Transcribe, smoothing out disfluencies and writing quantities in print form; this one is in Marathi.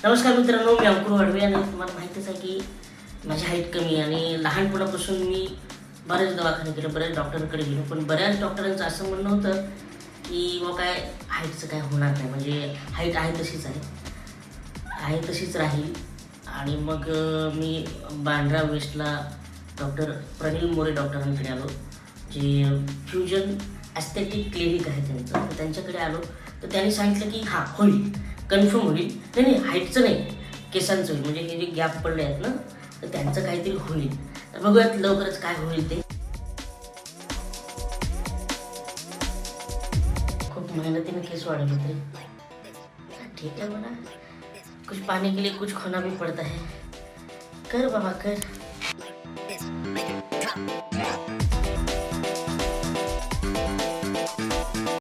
नमस्कार मित्रांनो, मी अंकुर वडवे आणि तुम्हाला माहितीच आहे की माझी हाईट कमी आहे आणि लहानपणापासून मी बरेच दवाखाने केले, बऱ्याच डॉक्टरांकडे गेलो, पण बऱ्याच डॉक्टरांचं असं म्हणणं होतं की व काय हाईटचं काय होणार नाही, म्हणजे हाईट आहे तशीच आहे तशीच राहील. आणि मग मी बांद्रा वेस्टला डॉक्टर प्रनिल मोरे डॉक्टरांकडे आलो, जे फ्युजन ॲस्थेटिक क्लिनिक आहे त्यांचं. तर त्यांच्याकडे आलो तर त्यांनी सांगितलं की हां होईल, कन्फर्म होईल. नाही नाही, हाईटचं नाही, केसांचं होईल, म्हणजे हे जे गॅप पडले आहेत ना, तर त्यांचं काहीतरी होईल. तर बघूयात लवकरच काय होईल ते. खूप मेहनतीने केस वाढवले तरी ठीक है बना, कुछ पाने के लिए कुछ खोना भी पड़ता है. कर बाबा कर.